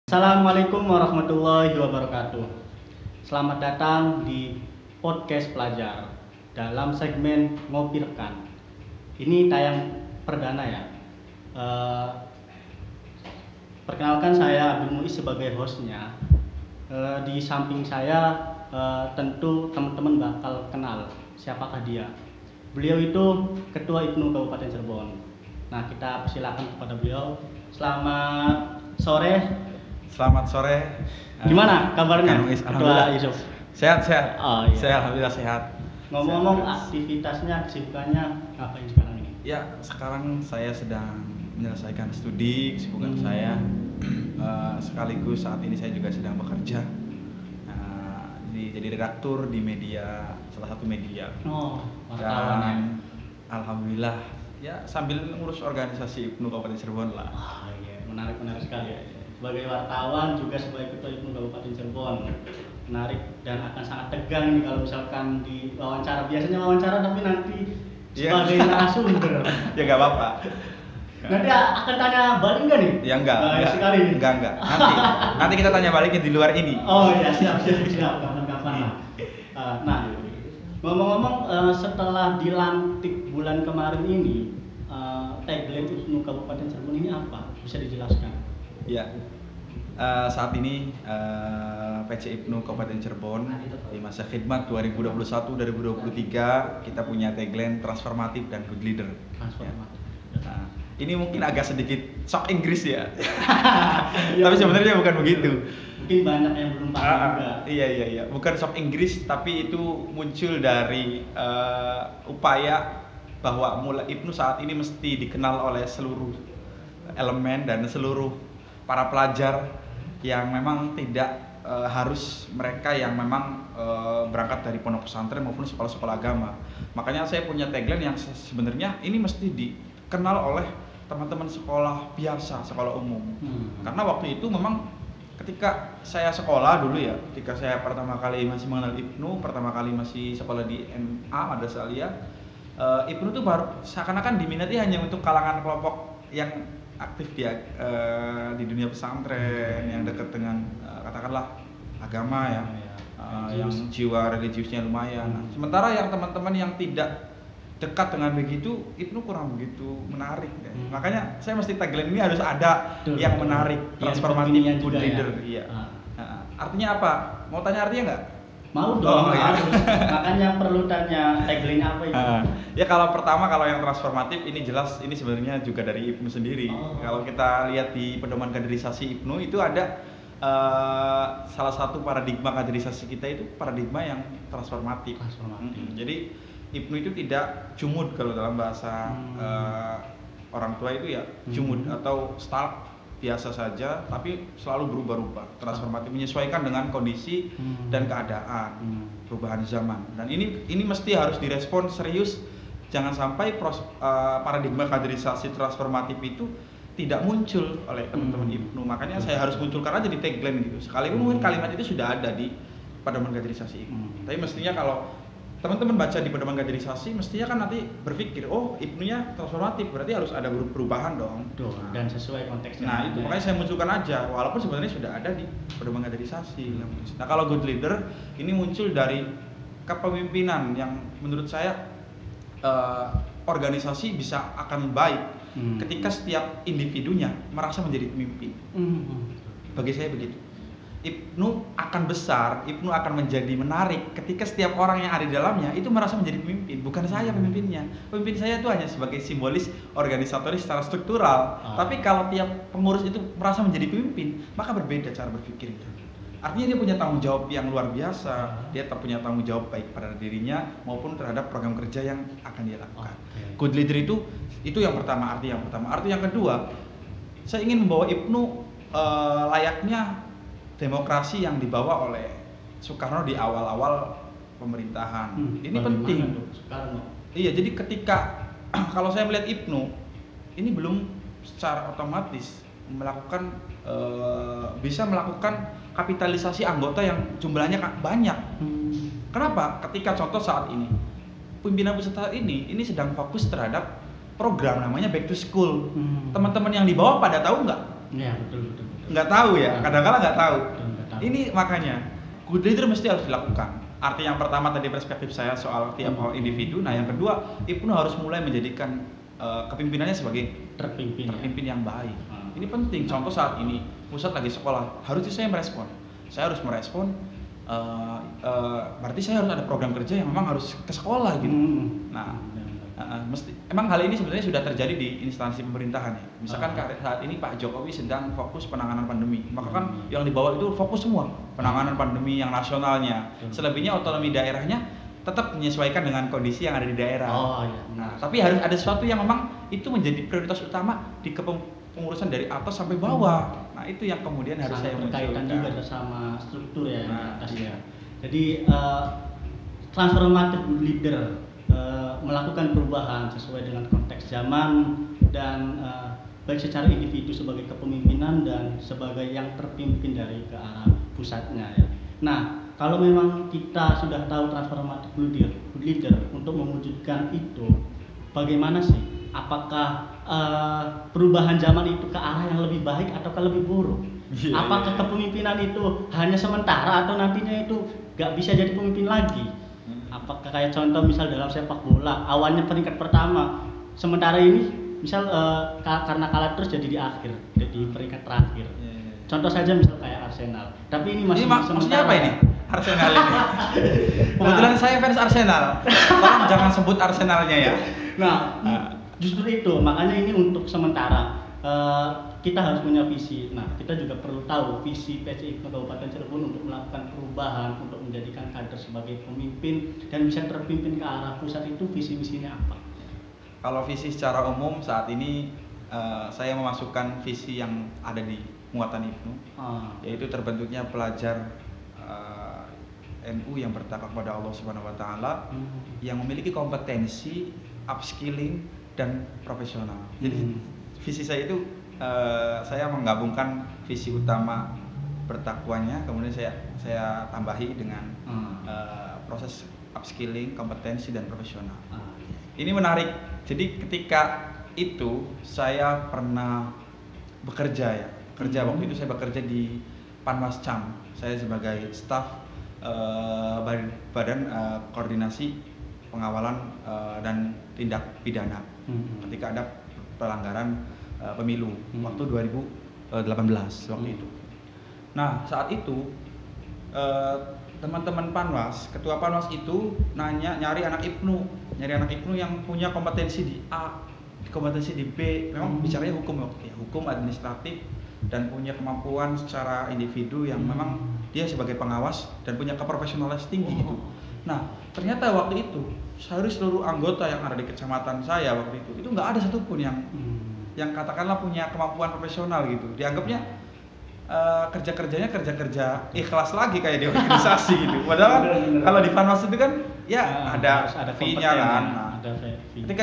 Assalamualaikum warahmatullahi wabarakatuh. Selamat datang di podcast pelajar dalam segmen Ngopi Rekan. Ini tayang perdana ya. Perkenalkan, saya Abdul Muiz sebagai hostnya. Di samping saya tentu teman-teman bakal kenal siapakah dia. Beliau itu Ketua IPNU Kabupaten Cirebon. Nah, kita persilakan kepada beliau. Selamat sore. Selamat sore. Gimana kabarnya, Kang Muiz? Ketua Yusuf? Sehat. Oh, iya. Saya alhamdulillah sehat. Ngomong-ngomong, Sehat. aktivitasnya, kesibukannya ngapain sekarang ini? Ya, sekarang saya sedang menyelesaikan studi, kesibukan saya. Sekaligus saat ini saya juga sedang bekerja. Jadi redaktur di media, salah satu media. Oh, wartawan ya. Dan alhamdulillah ya sambil ngurus organisasi IPNU Kabupaten Cirebon lah. Ah, iya, menarik sekali ya. Sebagai wartawan juga sebagai Ketua IPNU Kabupaten Cirebon, menarik dan akan sangat tegang nih kalau misalkan di wawancara. Biasanya wawancara tapi nanti sebagai narasumber. Ya nggak apa-apa. Nanti akan tanya balik nggak nih? Ya enggak. Sekali. Enggak. Nanti kita tanya balikin di luar ini. Oh ya, siap kapan-kapan lah. Nah, ngomong-ngomong, setelah dilantik bulan kemarin ini, tagline IPNU Kabupaten Cirebon ini apa? Bisa dijelaskan? Ya, saat ini PC IPNU Kabupaten Cirebon di masa khidmat 2021-2023 kita punya tagline transformatif dan good leader. Transformatif. Nah, ini mungkin agak sedikit sok Inggris ya, tapi sebenarnya bukan begitu. Mungkin banyak yang belum paham juga. Iya, bukan sok Inggris, tapi itu muncul dari upaya bahwa mulai IPNU saat ini mesti dikenal oleh seluruh elemen dan seluruh para pelajar yang memang tidak harus mereka yang memang berangkat dari pondok pesantren maupun sekolah-sekolah agama. Makanya saya punya tagline yang sebenarnya ini mesti dikenal oleh teman-teman sekolah biasa, sekolah umum. Karena waktu itu memang ketika saya sekolah dulu ya, ketika saya pertama kali masih mengenal IPNU, pertama kali masih sekolah di MA Madrasah Aliyah, IPNU itu baru seakan-akan diminati hanya untuk kalangan kelompok yang aktif di dunia pesantren, yang dekat dengan katakanlah agama ya, yang jiwa religiusnya lumayan. Sementara yang teman-teman yang tidak dekat dengan begitu, IPNU kurang begitu menarik. Makanya saya mesti tagline ini harus ada yang menarik, transformatif, good leader. Ya. Iya. Artinya apa? Mau tanya artinya nggak? Mau dong, ya. Makanya perlu tanya tagline apa itu. Ya kalau yang transformatif ini jelas ini sebenarnya juga dari IPNU sendiri. Kalau kita lihat di pedoman kaderisasi IPNU itu ada salah satu paradigma kaderisasi kita itu paradigma yang transformatif. Jadi IPNU itu tidak jumud kalau dalam bahasa orang tua itu ya jumud atau stark biasa saja, tapi selalu berubah-ubah, transformatif, menyesuaikan dengan kondisi dan keadaan, perubahan zaman. Dan ini mesti harus direspon serius, jangan sampai paradigma kaderisasi transformatif itu tidak muncul oleh teman-teman IPNU. Makanya saya harus munculkan aja di tagline gitu. Sekalipun mungkin kalimat itu sudah ada di pedoman kaderisasi IPNU. Tapi mestinya kalau teman-teman baca di pedoman kaderisasi, mestinya kan nanti berpikir, oh IPNU-nya transformatif, berarti harus ada perubahan dong. Dan sesuai konteksnya. Nah itu makanya saya munculkan aja, walaupun sebenarnya sudah ada di pedoman kaderisasi. Nah kalau good leader ini muncul dari kepemimpinan yang menurut saya organisasi bisa akan baik ketika setiap individunya merasa menjadi pemimpin. Bagi saya begitu. IPNU akan besar, IPNU akan menjadi menarik ketika setiap orang yang ada di dalamnya itu merasa menjadi pemimpin, bukan saya pemimpinnya. Pemimpin saya itu hanya sebagai simbolis organisatoris secara struktural. Tapi kalau tiap pengurus itu merasa menjadi pemimpin, maka berbeda cara berpikirnya. Artinya dia punya tanggung jawab yang luar biasa, dia punya tanggung jawab baik pada dirinya maupun terhadap program kerja yang akan dia lakukan. Good leader itu yang pertama, arti yang pertama. Arti yang kedua, saya ingin membawa IPNU layaknya demokrasi yang dibawa oleh Soekarno di awal-awal pemerintahan. Ini penting. Iya, jadi ketika kalau saya melihat IPNU ini belum secara otomatis bisa melakukan kapitalisasi anggota yang jumlahnya banyak. Kenapa? Ketika contoh saat ini pimpinan pusat saat ini sedang fokus terhadap program namanya Back to School. Teman-teman yang di bawah pada tahu nggak Iya, betul. Nggak tahu ya, kadang-kala nggak tahu. Nggak tahu. Ini makanya good leader mesti harus dilakukan. Arti yang pertama tadi perspektif saya soal tiap individu. Nah yang kedua, Ibnu harus mulai menjadikan kepemimpinannya sebagai terpimpin yang baik. Ini penting. Contoh saat ini pusat lagi sekolah, harusnya saya merespon. Saya harus merespon. Berarti saya harus ada program kerja yang memang harus ke sekolah gitu. Nah, emang hal ini sebenarnya sudah terjadi di instansi pemerintahan ya. Misalkan saat ini Pak Jokowi sedang fokus penanganan pandemi, maka kan yang dibawa itu fokus semua penanganan pandemi yang nasionalnya. Selebihnya otonomi daerahnya tetap menyesuaikan dengan kondisi yang ada di daerah. Nah, tapi harus ada sesuatu yang memang itu menjadi prioritas utama di pengurusan dari atas sampai bawah. Nah, itu yang kemudian harus saya munculkan. Berkaitan juga sama struktur ya, atasnya. Jadi transformative leader melakukan perubahan sesuai dengan konteks zaman dan baik secara individu sebagai kepemimpinan dan sebagai yang terpimpin dari ke arah pusatnya ya. Nah, kalau memang kita sudah tahu transformative leader untuk mewujudkan itu, bagaimana sih? Apakah perubahan zaman itu ke arah yang lebih baik atau lebih buruk? Apakah kepemimpinan itu hanya sementara atau nantinya itu gak bisa jadi pemimpin lagi? Apakah kayak contoh misal dalam sepak bola, awalnya peringkat pertama, sementara ini misal karena kalah terus jadi di akhir, jadi peringkat terakhir. Contoh saja misal kayak Arsenal. Tapi ini masih maksudnya apa ini? Arsenal ini. Kebetulan saya fans Arsenal. Tolong jangan sebut Arsenalnya ya. Nah, justru itu makanya ini untuk sementara kita harus punya visi. Nah, kita juga perlu tahu visi PC IPNU Kabupaten Cirebon untuk melakukan perubahan, untuk menjadikan kader sebagai pemimpin dan bisa terpimpin ke arah pusat itu visi misinya apa? Kalau visi secara umum saat ini saya memasukkan visi yang ada di muatan IPNU, yaitu terbentuknya pelajar NU yang bertakwa kepada Allah Subhanahu Wa Taala, yang memiliki kompetensi, upskilling dan profesional. Jadi visi saya itu saya menggabungkan visi utama bertakwanya, kemudian saya tambahi dengan proses upskilling, kompetensi dan profesional. Ini menarik. Jadi ketika itu saya pernah bekerja ya. Waktu itu saya bekerja di Panwascam. Saya sebagai staf badan koordinasi pengawalan dan tindak pidana ketika ada pelanggaran pemilu waktu 2018 waktu itu. Nah, saat itu teman-teman Panwas, ketua Panwas itu nyari anak IPNU yang punya kompetensi di A, kompetensi di B. Memang bicaranya hukum waktu ya, hukum administratif dan punya kemampuan secara individu yang memang dia sebagai pengawas dan punya keprofesionalan tinggi gitu. Nah, ternyata waktu itu seluruh anggota yang ada di kecamatan saya waktu itu nggak ada satupun yang katakanlah punya kemampuan profesional gitu. Dianggapnya kerja-kerjanya kerja ikhlas lagi kayak di organisasi gitu. Padahal kalau di Panwas itu kan ya ada fee-nya kan. Ketika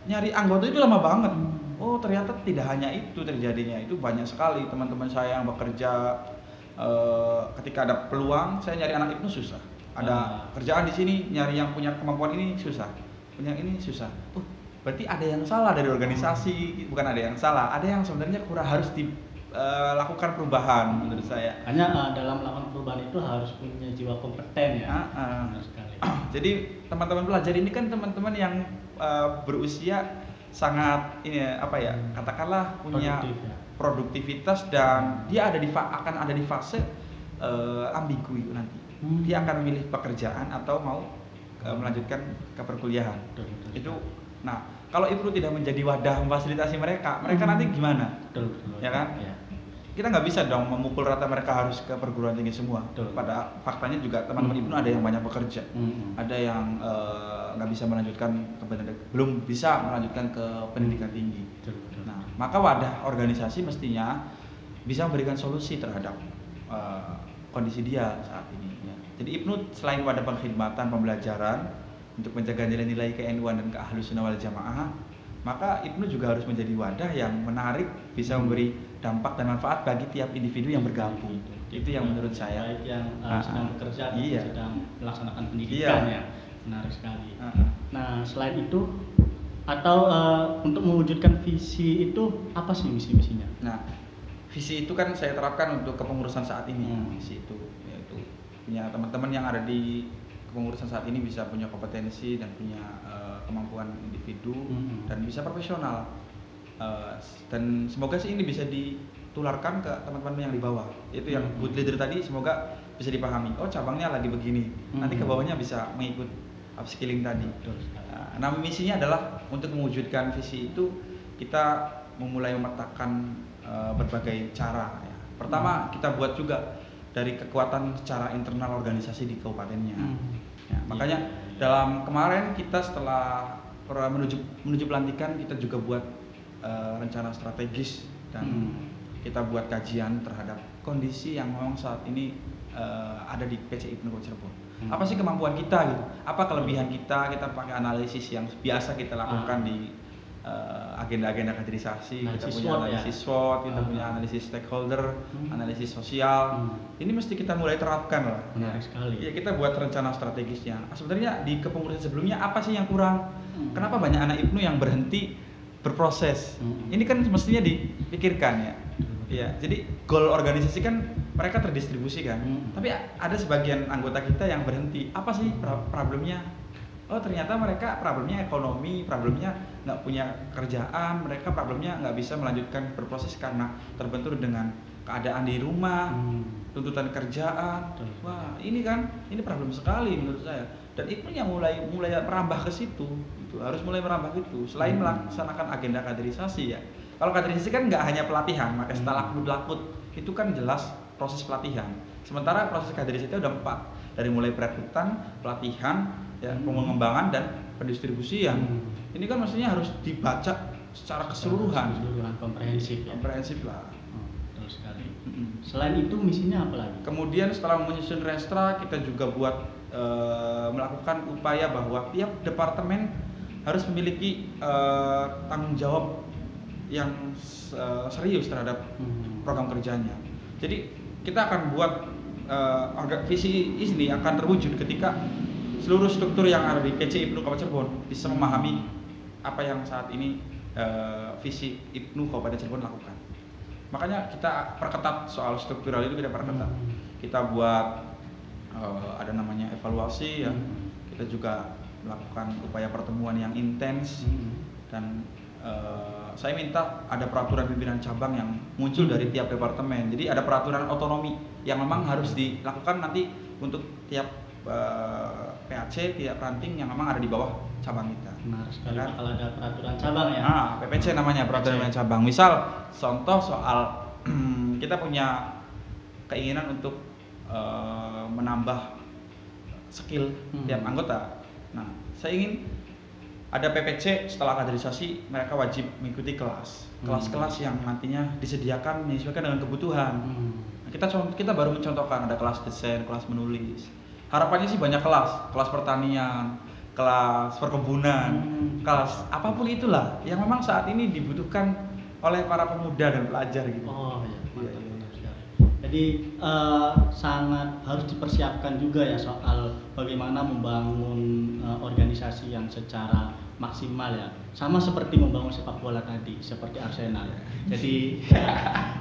nyari anggota itu lama banget. Oh, ternyata tidak hanya itu terjadinya, itu banyak sekali teman-teman saya yang bekerja ketika ada peluang saya nyari anak IPNU susah. Ada kerjaan di sini nyari yang punya kemampuan ini susah. Punya ini susah. Berarti ada yang salah dari organisasi, bukan ada yang salah, ada yang sebenarnya kurang harus dilakukan perubahan menurut saya. Hanya dalam melakukan perubahan itu harus punya jiwa kompeten ya. Benar sekali. Jadi teman-teman pelajar ini kan teman-teman yang berusia sangat katakanlah punya produktivitas dan dia akan ada di fase ambigu itu nanti. Dia akan memilih pekerjaan atau mau melanjutkan ke perkuliahan. Itu. Nah, kalau IPNU tidak menjadi wadah memfasilitasi mereka nanti gimana? Ya kan? Ya. Kita nggak bisa dong memukul rata mereka harus ke perguruan tinggi semua. Pada faktanya juga teman-teman IPNU ada yang banyak bekerja, ada yang nggak bisa melanjutkan belum bisa melanjutkan ke pendidikan tinggi. Nah, maka wadah organisasi mestinya bisa memberikan solusi terhadap kondisi dia saat ini. Ya. Jadi IPNU selain wadah pengkhidmatan pembelajaran untuk menjaga nilai-nilai ke-NU-an dan ke-Ahlussunnah wal Jamaah, maka IPNU juga harus menjadi wadah yang menarik, bisa memberi dampak dan manfaat bagi tiap individu yang bergabung. Itu yang menurut saya. Baik yang sedang bekerja atau sedang melaksanakan pendidikan ya. Menarik sekali. Nah, selain itu atau untuk mewujudkan visi itu apa sih misi-misinya? Nah, visi itu kan saya terapkan untuk kepengurusan saat ini. Visi itu yaitu punya teman-teman yang ada di kepengurusan saat ini bisa punya kompetensi dan punya kemampuan individu dan bisa profesional. Dan semoga sih ini bisa ditularkan ke teman-teman yang di bawah. Itu yang good leader tadi, semoga bisa dipahami. Oh, cabangnya lagi begini. Nanti ke bawahnya bisa mengikut upskilling tadi. Nah, misinya adalah untuk mewujudkan visi itu kita memulai memetakan berbagai cara. Ya. Pertama, kita buat juga dari kekuatan secara internal organisasi di kabupatennya. Ya, makanya dalam kemarin kita setelah menuju pelantikan kita juga buat rencana strategis dan kita buat kajian terhadap kondisi yang memang saat ini ada di PC IPNU Kabupaten Cirebon. Apa sih kemampuan kita gitu? Apa kelebihan kita? Kita pakai analisis yang biasa kita lakukan di agenda-agenda kaderisasi. Kita punya analisis SWOT, kita punya analisis stakeholder, analisis sosial. Ini mesti kita mulai terapkan lah. Menarik sekali. Ya, kita buat rencana strategisnya. Sebenarnya di kepengurusan sebelumnya apa sih yang kurang? Kenapa banyak anak IPNU yang berhenti berproses? Ini kan mestinya dipikirkan ya. Ya, jadi goal organisasi kan mereka terdistribusi kan. Tapi ada sebagian anggota kita yang berhenti. Apa sih problemnya? Oh, ternyata mereka problemnya ekonomi, problemnya nggak punya kerjaan, mereka problemnya nggak bisa melanjutkan berproses karena terbentur dengan keadaan di rumah, tuntutan kerjaan. Wah, ini problem sekali menurut saya. Dan itu yang mulai merambah ke situ, itu harus mulai merambah gitu. Selain melaksanakan agenda kaderisasi ya. Kalau kaderisasi kan nggak hanya pelatihan, maka setelah lakut itu kan jelas proses pelatihan. Sementara proses kaderisasi itu ada 4, dari mulai perekrutan, pelatihan, ya, pengembangan dan pendistribusian. Ini kan maksudnya harus dibaca secara keseluruhan. Komprehensif ya. Komprehensif lah. Betul sekali. Selain itu misinya apa lagi? Kemudian setelah menyusun Restra, kita juga buat melakukan upaya bahwa tiap departemen harus memiliki tanggung jawab yang serius terhadap program kerjanya. Jadi kita akan buat visi ini akan terwujud ketika seluruh struktur yang ada di PC IPNU Kabupaten Cirebon bisa memahami apa yang saat ini visi IPNU Kabupaten Cirebon lakukan. Makanya kita perketat soal struktural itu, kita perketat. Kita buat ada namanya evaluasi ya. Kita juga melakukan upaya pertemuan yang intens dan saya minta ada peraturan pimpinan cabang yang muncul dari tiap departemen. Jadi ada peraturan otonomi yang memang harus dilakukan nanti untuk tiap PAC, tiap ranting yang memang ada di bawah cabang kita. Benar sekali. Kalau ada peraturan cabang ya. PPC namanya, peraturan pimpinan cabang. Misal contoh soal kita punya keinginan untuk menambah skill tiap anggota. Nah, saya ingin ada PPC setelah kaderisasi mereka wajib mengikuti kelas-kelas yang nantinya disediakan menyesuaikan dengan kebutuhan. Nah, kita baru mencontohkan ada kelas desain, kelas menulis. Harapannya sih banyak kelas pertanian, kelas perkebunan, kelas apapun itulah yang memang saat ini dibutuhkan oleh para pemuda dan pelajar gitu. Oh iya, mantap. Jadi sangat harus dipersiapkan juga ya soal bagaimana membangun organisasi yang secara maksimal ya. Sama seperti membangun sepak bola tadi, seperti Arsenal. Jadi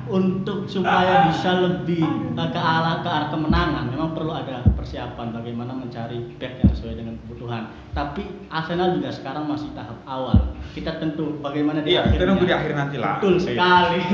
untuk supaya bisa lebih ke arah kemenangan, memang perlu ada persiapan bagaimana mencari back yang sesuai dengan kebutuhan. Tapi Arsenal juga sekarang masih tahap awal. Kita tentu bagaimana di akhirnya. Kita nunggu di akhir nanti lah. Betul sekali.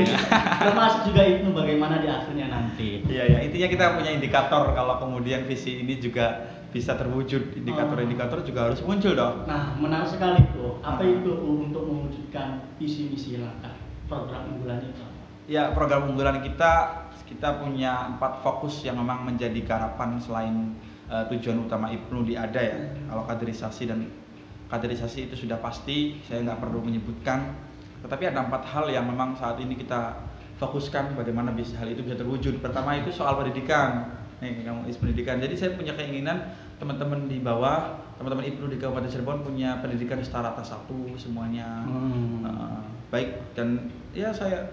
Termasuk juga itu bagaimana di akhirnya nanti. Iya, intinya kita punya indikator kalau kemudian visi ini juga bisa terwujud. Indikator-indikator juga harus muncul dong. Nah, menarik sekali tuh. Apa itu untuk mewujudkan visi misi langkah program unggulan itu? Ya, program unggulan kita punya 4 fokus yang memang menjadi garapan selain tujuan utama IPNU di ADA ya. Kalau kaderisasi itu sudah pasti, saya nggak perlu menyebutkan. Tetapi ada 4 hal yang memang saat ini kita fokuskan bagaimana hal itu bisa terwujud. Pertama itu soal pendidikan. Pendidikan. Jadi saya punya keinginan teman-teman di bawah, teman-teman IPNU di Kabupaten Cirebon punya pendidikan setara atas 1 semuanya. Baik, dan ya saya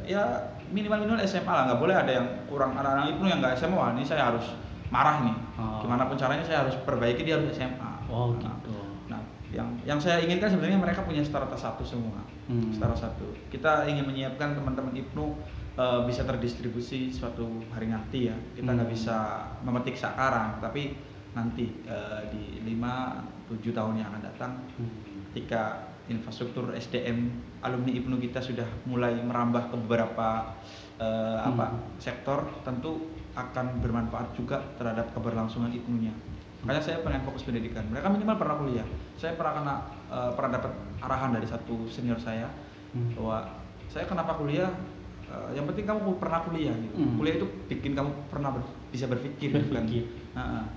minimal SMA lah, nggak boleh ada yang kurang. Anak-anak IPNU yang nggak SMA, wah ini saya harus marah nih. Gimana pun caranya saya harus perbaiki, dia harus SMA. Oh gitu. Nah, yang saya inginkan sebenarnya mereka punya setara atas 1 semua. Setara 1. Kita ingin menyiapkan teman-teman IPNU bisa terdistribusi suatu hari nanti ya. Kita nggak bisa memetik sekarang, tapi nanti di 5-7 tahun yang akan datang, ketika infrastruktur SDM alumni IPNU kita sudah mulai merambah ke beberapa sektor, tentu akan bermanfaat juga terhadap keberlangsungan IPNU-nya. Makanya saya pengen fokus pendidikan. Mereka minimal pernah kuliah. Saya pernah dapat arahan dari satu senior saya bahwa saya kenapa kuliah, yang penting kamu pernah kuliah gitu. Kuliah itu bikin kamu bisa berpikir. Kan?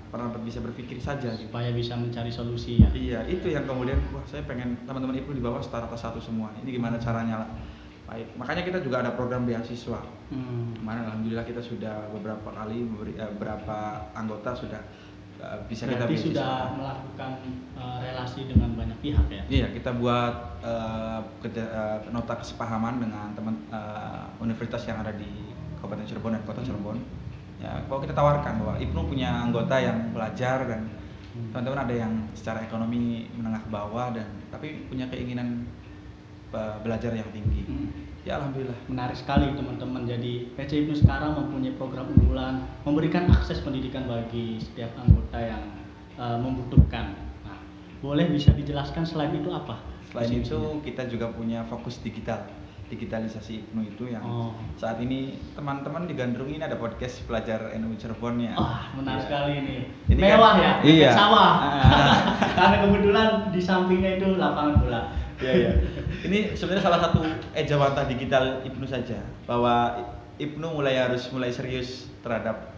Pernah bisa berpikir saja gitu. Supaya bisa mencari solusi ya. Iya, itu yang kemudian saya pengen teman-teman IPNU di bawah setara satu semua. Ini gimana caranya lah. Baik, makanya kita juga ada program beasiswa. Kemarin alhamdulillah kita sudah beberapa kali beberapa anggota sudah bisa kita berarti sudah melakukan relasi dengan banyak pihak ya? Iya, kita buat nota kesepahaman dengan teman universitas yang ada di Kabupaten Cirebon dan Kota Cirebon. Ya, kalau kita tawarkan bahwa IPNU punya anggota yang belajar dan teman-teman ada yang secara ekonomi menengah ke bawah dan tapi punya keinginan belajar yang tinggi. Ya alhamdulillah. Menarik sekali teman-teman. Jadi PC IPNU sekarang mempunyai program unggulan, memberikan akses pendidikan bagi setiap anggota yang membutuhkan. Nah, boleh bisa dijelaskan selain itu apa? Selain itu kita juga punya fokus digitalisasi IPNU itu yang saat ini teman-teman digandrungi ini ada podcast pelajar NU Cirebon ya. Menarik sekali ini. Ini mewah kan, ya, iya. Sawah. Karena kebetulan di sampingnya itu lapangan bola. Iya. Ini sebenarnya salah satu ejawantah digital IPNU saja, bahwa IPNU harus mulai serius terhadap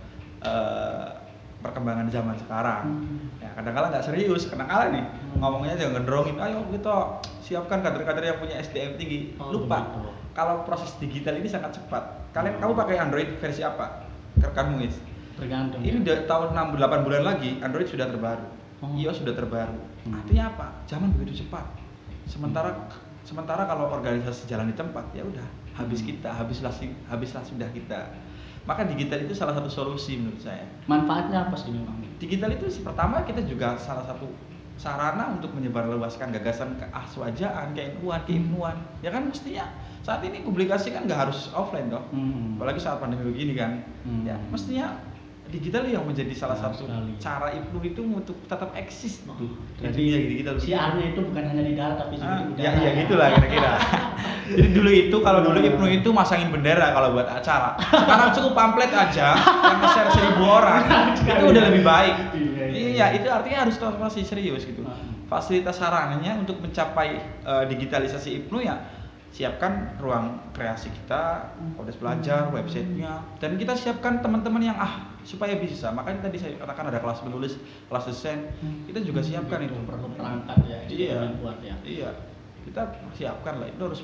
perkembangan zaman sekarang. Ya, kadang-kala nggak serius, kadang-kala nih ngomongnya jangan gendrongin, ayo kita siapkan kader-kader yang punya SDM tinggi. Lupa, kalau proses digital ini sangat cepat. Kamu pakai Android versi apa? Kamu guys? Tergantung. Ini ya. Tahun 6-8 bulan lagi Android sudah terbaru, iOS sudah terbaru. Artinya apa? Zaman begitu cepat. Sementara kalau organisasi jalan di tempat ya udah habislah sudah kita. Maka digital itu salah satu solusi menurut saya. Manfaatnya apa sih memang? Digital itu pertama kita juga salah satu sarana untuk menyebarluaskan gagasan keahwajaan, keilmuan. Ya kan mestinya saat ini publikasi kan nggak harus offline toh. Apalagi saat pandemi begini kan. Ya mestinya digital yang menjadi salah satu cara IPNU itu untuk tetap eksis gitu. Jadi digital siarnya itu bukan hanya di darat tapi juga di udara. Ya gitulah kira-kira. Jadi dulu itu kalau dulu IPNU itu masangin bendera kalau buat acara. Sekarang cukup pamflet aja yang nge-share 1.000 orang. Itu udah lebih baik. Iya, itu artinya harus masih serius gitu. Fasilitas sarananya untuk mencapai digitalisasi IPNU ya siapkan ruang kreasi kita, kodes belajar, websitenya, dan kita siapkan teman-teman yang supaya bisa. Makanya tadi saya katakan ada kelas menulis, kelas desain, kita juga siapkan itu. Perlu perangkat ya, buat ya. Iya, kita siapkan lah. Itu harus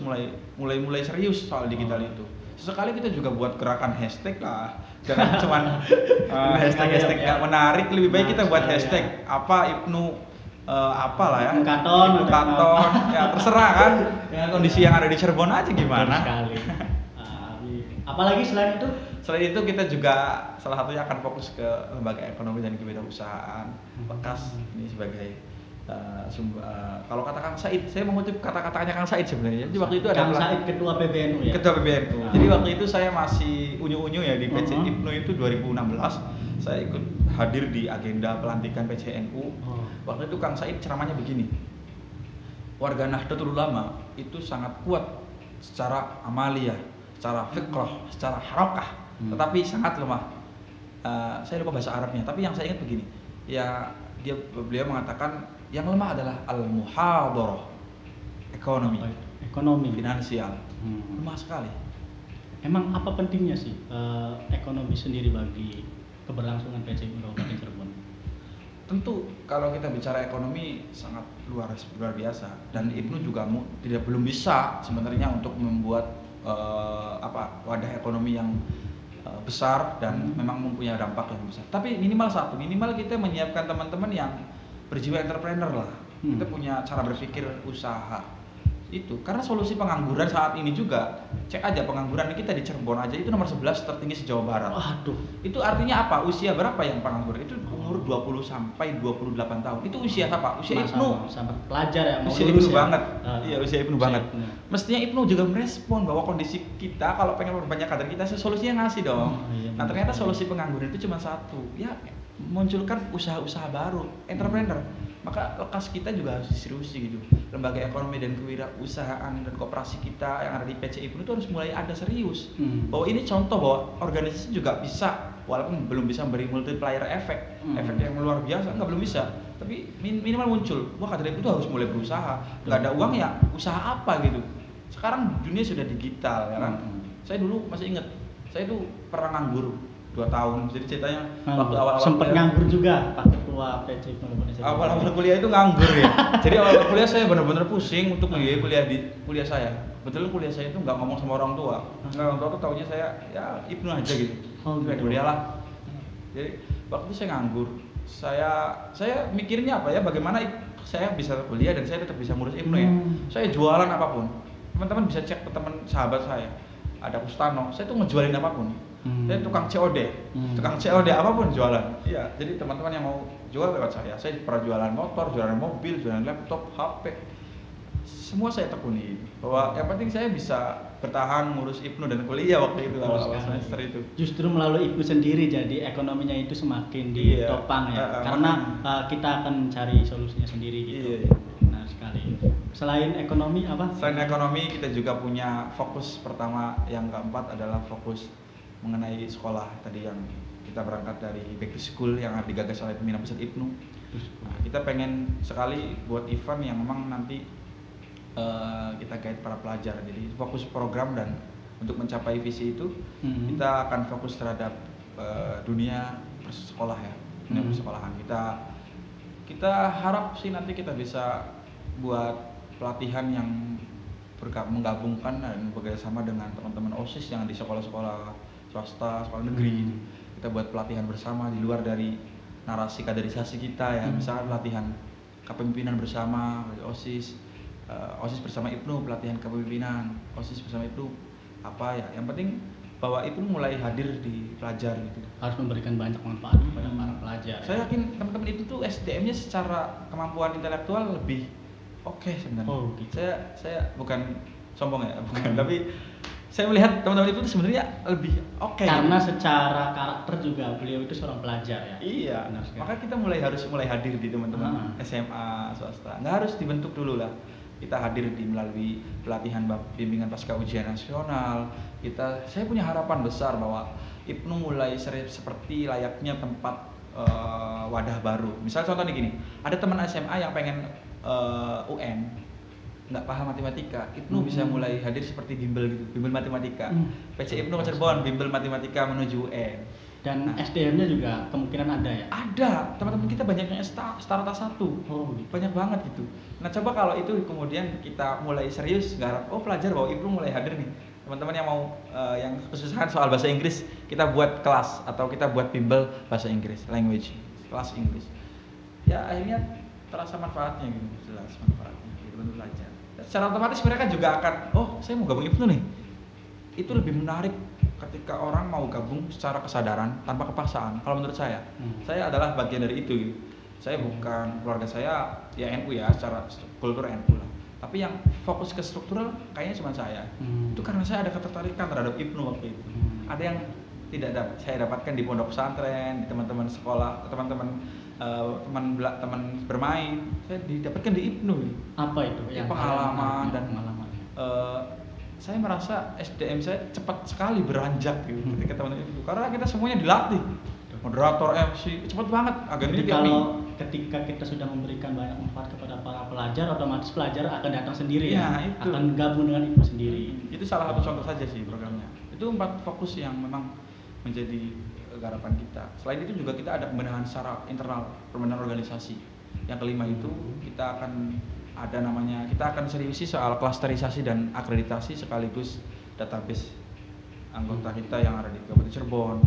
mulai serius soal digital itu. Sesekali kita juga buat gerakan hashtag lah, jangan cuman hashtag nggak menarik. Lebih baik kita buat hashtag apa IPNU. Apalah ya, kanton, ya terserah kan. Kondisi yang ada di Cirebon aja gimana. Sekali. Apalagi selain itu? Selain itu kita juga salah satunya akan fokus ke lembaga ekonomi dan kewirausahaan bekas ini sebagai kalau kata Kang Said, saya mengutip kata-katanya Kang Said sebenarnya. Jadi waktu itu ada Kang Said ketua PBNU ya. Ketua PBNU. Jadi waktu itu saya masih unyu-unyu ya di PC IPNU itu 2016. Saya ikut hadir di agenda pelantikan PCNU. Waktu itu Kang Said ceramahnya begini. Warga Nahdlatul Ulama itu sangat kuat secara amaliyah, secara fiqh, secara harakah, tetapi sangat lemah. Saya lupa bahasa Arabnya, tapi yang saya ingat begini. Ya, beliau mengatakan yang lemah adalah al-muhadarah, ekonomi, finansial. Lemah sekali. Emang apa pentingnya sih ekonomi sendiri bagi keberlangsungan PCI Kabupaten Cirebon? Tentu kalau kita bicara ekonomi sangat luar biasa dan IPNU juga belum bisa sebenarnya untuk membuat wadah ekonomi yang besar dan memang mempunyai dampak yang besar. Tapi minimal kita menyiapkan teman-teman yang berjiwa entrepreneur lah. Kita punya cara berpikir usaha. itu karena solusi pengangguran saat ini juga, cek aja pengangguran kita di Cirebon aja itu nomor 11 tertinggi se-Jawa Barat. Waduh. Itu artinya apa? Usia berapa yang pengangguran? Itu umur 20 sampai 28 tahun. Itu usia apa? Usia Ibnu. Sama pelajar ya, Usia Ibnu banget. Iya, usia Ibnu usia banget. Ibnu. Mestinya Ibnu juga merespon bahwa kondisi kita kalau pengen memperbanyak kader kita, solusinya ngasih dong. Iya, Nah, ternyata betul. solusi pengangguran itu cuma satu. Ya, munculkan usaha-usaha baru, entrepreneur. Maka lekas kita juga harus diseriusi gitu. Lembaga ekonomi dan kewirausahaan dan koperasi kita yang ada di PC Ibnu itu harus mulai ada serius. Bahwa ini contoh bahwa organisasi juga bisa, walaupun belum bisa memberi multiplier efek, efek yang luar biasa, belum bisa. Tapi minimal muncul, wah kader itu harus mulai berusaha. Nggak ada uang ya, usaha apa gitu. Sekarang dunia sudah digital ya kan. Saya dulu masih ingat, saya tuh pernah nganggur 2 tahun. Jadi ceritanya waktu awal-awal sempet kuliah, nganggur juga Pak Ketua PC Ibnu. awal-awal kuliah itu nganggur ya. Jadi awal kuliah saya benar-benar pusing untuk membiayai kuliah saya. Betul kuliah saya itu nggak ngomong sama orang tua. Orang tua tuh taunya saya ya Ibnu aja gitu. Gitu. Kuliah lah. Jadi waktu itu saya nganggur. Saya mikirnya apa ya? Bagaimana saya bisa kuliah dan saya tetap bisa ngurus Ibnu ya. Saya jualan apapun. Teman-teman bisa cek ke teman sahabat saya. Ada Kustano, saya tuh ngejualin apapun. Saya tukang COD, tukang COD apapun jualan. Iya, jadi teman-teman yang mau jual lewat saya. Saya pernah jualan motor, jualan mobil, jualan laptop, HP. Semua saya tekuni. Bahwa yang penting saya bisa bertahan ngurus Ibnu dan kuliah waktu itu awal semester itu. Justru melalui Ibnu sendiri jadi ekonominya itu semakin ditopang ya. Karena kita akan cari solusinya sendiri gitu. Iya. Benar sekali. Selain ekonomi apa? Selain ekonomi kita juga punya fokus pertama yang keempat adalah fokus mengenai sekolah tadi yang kita berangkat dari back to school yang digagas oleh pimpinan pusat Ibnu. Nah, kita pengen sekali buat event yang memang nanti kita guide para pelajar. Jadi fokus program dan untuk mencapai visi itu kita akan fokus terhadap dunia persekolah ya, dunia persekolahan. Kita harap sih nanti kita bisa buat pelatihan yang menggabungkan dan bekerjasama dengan teman-teman OSIS yang di sekolah-sekolah swasta, sekolah negeri. Kita buat pelatihan bersama di luar dari narasi kaderisasi kita ya, misalnya pelatihan kepemimpinan bersama OSIS, OSIS bersama Ibnu, pelatihan kepemimpinan, OSIS bersama Ibnu apa ya. Yang penting bahwa Ibnu mulai hadir di pelajar gitu. Harus memberikan banyak manfaat kepada para pelajar. Saya yakin teman-teman itu tuh SDM-nya secara kemampuan intelektual lebih oke sebenarnya. Oh, gitu. Saya bukan sombong ya, bukan. Tapi saya melihat teman-teman itu sebenarnya lebih oke. Karena gitu. secara karakter juga beliau itu seorang pelajar ya. Iya. Maka kita harus mulai hadir di teman-teman SMA swasta. Nggak harus dibentuk dulu lah. Kita hadir melalui pelatihan bimbingan pasca ujian nasional. Saya punya harapan besar bahwa Ibnu mulai seperti layaknya tempat wadah baru. Misal contoh nih gini, ada teman SMA yang pengen UN, nggak paham matematika, Ibnu bisa mulai hadir seperti bimbel gitu, bimbel matematika. PC Ibnu Cirebon, bimbel matematika menuju UN. Dan SDM-nya juga kemungkinan ada ya? Ada, teman-teman kita banyak yang starta 1. Oh, gitu. Banyak banget gitu. Nah coba kalau itu kemudian kita mulai serius garap, pelajar bahwa Ibnu mulai hadir nih. Teman-teman yang mau yang kesusahan soal bahasa Inggris, kita buat kelas atau kita buat bimbel bahasa Inggris, language, kelas Inggris. Ya akhirnya terasa manfaatnya gitu, jelas manfaatnya gitu untuk belajar. Dan secara otomatis mereka juga akan, saya mau gabung Ibnu nih. Itu lebih menarik ketika orang mau gabung secara kesadaran tanpa kepaksaan. Kalau menurut saya adalah bagian dari itu gitu. Saya bukan, keluarga saya ya NU ya, secara kultur NU lah. Tapi yang fokus ke struktural kayaknya cuma saya. Itu karena saya ada ketertarikan terhadap Ibnu waktu itu. Ada yang tidak saya dapatkan di pondok pesantren, di teman-teman sekolah, teman-teman teman bermain. Saya didapatkan di Ibnu. Apa itu? Yang pengalaman dan saya merasa SDM saya cepat sekali beranjak gitu ketika teman-teman itu. Karena kita semuanya dilatih. Moderator, MC, cepat banget. Jadi kalau ketika kita sudah memberikan banyak manfaat kepada para pelajar, otomatis pelajar akan datang sendiri ya, itu. Akan gabung dengan Ibnu sendiri. Itu salah satu contoh saja sih programnya. Itu 4 fokus yang memang menjadi garapan kita. Selain itu juga kita ada pembenahan secara internal, pembenahan organisasi. Yang kelima itu kita akan seriusi soal klasterisasi dan akreditasi sekaligus database anggota kita yang ada di Kabupaten Cirebon.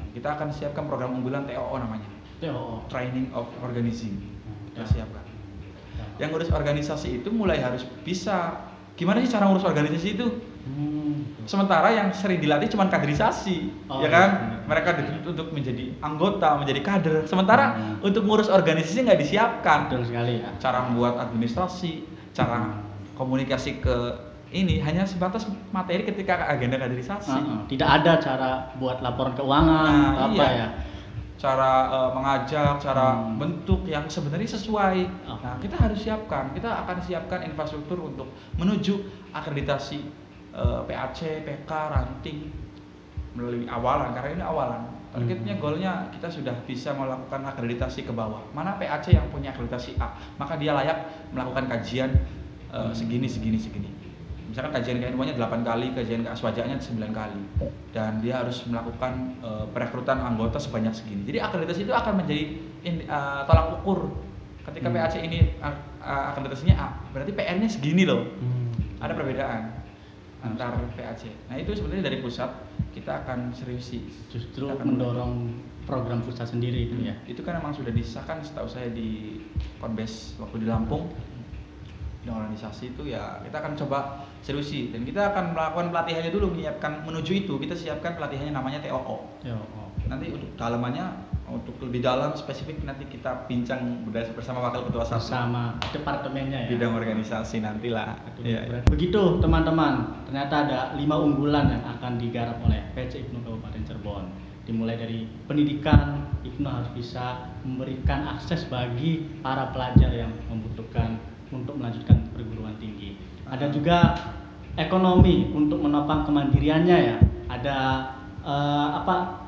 Kita akan siapkan program unggulan TOO namanya. TOO, Training of Organizing. Kita siapkan. Yang ngurus organisasi itu mulai harus bisa gimana sih cara ngurus organisasi itu. Sementara yang sering dilatih cuma kaderisasi, ya kan? Mereka dituntut untuk menjadi anggota, menjadi kader. Sementara untuk ngurus organisasi nggak disiapkan. Betul sekali ya. Cara membuat administrasi, cara komunikasi ke ini hanya sebatas materi ketika agenda kaderisasi. Tidak ada cara buat laporan keuangan, ya. Cara mengajak, cara bentuk yang sebenarnya sesuai. Nah, kita harus siapkan. Kita akan siapkan infrastruktur untuk menuju akreditasi PAC, PK, ranting melalui awalan, karena ini awalan. Targetnya, goalnya kita sudah bisa melakukan akreditasi ke bawah. Mana PAC yang punya akreditasi A, maka dia layak melakukan kajian segini. Misalkan kajian keilmuannya 8 kali, kajian keaswajaannya 9 kali. Dan dia harus melakukan perekrutan anggota sebanyak segini. Jadi akreditasi itu akan menjadi tolak ukur. Ketika PAC ini akreditasinya A, berarti PR-nya segini loh. Ada perbedaan antar PAC. Nah, itu sebenarnya dari pusat kita akan seriusi. Justru mendorong program pusat sendiri itu ya. Itu kan memang sudah disahkan setahu saya di Konbes waktu di Lampung. Di organisasi itu ya kita akan coba seriusi dan kita akan melakukan pelatihannya dulu, menyiapkan menuju itu. Kita siapkan pelatihannya namanya TOO. Nanti untuk dalamannya, untuk lebih dalam spesifik nanti kita bincang bersama wakil ketua sama departemennya ya. Bidang organisasi nantilah. Ya. Begitu teman-teman, ternyata ada 5 unggulan yang akan digarap oleh PC IPNU Kabupaten Cirebon. Dimulai dari pendidikan, IPNU harus bisa memberikan akses bagi para pelajar yang membutuhkan untuk melanjutkan perguruan tinggi. Ada juga ekonomi untuk menopang kemandiriannya ya. Ada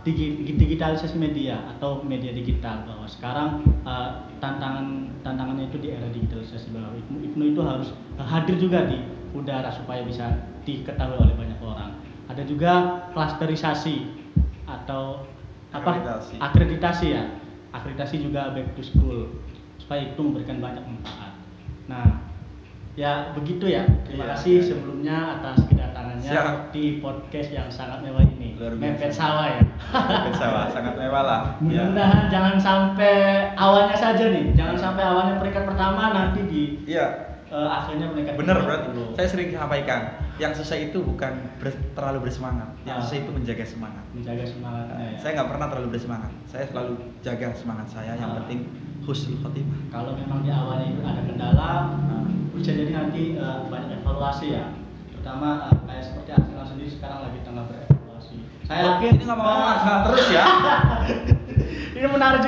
digitalisasi media atau media digital, bahwa sekarang tantangannya itu di era digitalisasi, bahwa IPNU itu harus hadir juga di udara supaya bisa diketahui oleh banyak orang. Ada juga klasterisasi atau akreditasi ya. Akreditasi juga back to school supaya itu memberikan banyak manfaat. Nah, ya begitu ya. Terima kasih sebelumnya atas kedatangannya di podcast yang sangat mewah ini. Mepet sawah ya. Mepet sawah, sangat mewah lah. Mudah-mudahan jangan sampai awalnya saja nih. Jangan sampai awalnya peringkat pertama nanti di akhirnya peringkat. Bener, berarti saya sering sampaikan, yang susah itu bukan terlalu bersemangat. Yang susah itu menjaga semangat. Menjaga semangatnya ya. Saya nggak pernah terlalu bersemangat. Saya selalu jaga semangat saya. Yang penting husnul khotimah. Kalau memang di awalnya itu ada kendala, bisa jadi nanti banyak evaluasi ya. Terutama kayak seperti Arsenal sendiri sekarang lagi tengah berevaluasi. Saya yakin ini ngomong Arsenal terus ya. Ini menarik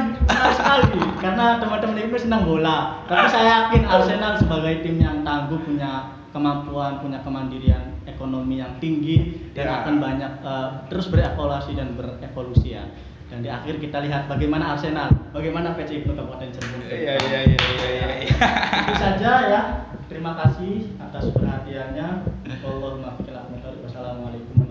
sekali karena teman-teman itu senang bola. Tapi saya yakin Arsenal sebagai tim yang tangguh, punya kemampuan, punya kemandirian ekonomi yang tinggi dan akan banyak terus berevaluasi dan berevolusi ya. Dan di akhir kita lihat bagaimana Arsenal, bagaimana PC IPNU Kabupaten Cirebon. Iya. Itu saja ya. Terima kasih atas perhatiannya. Wassalamualaikum.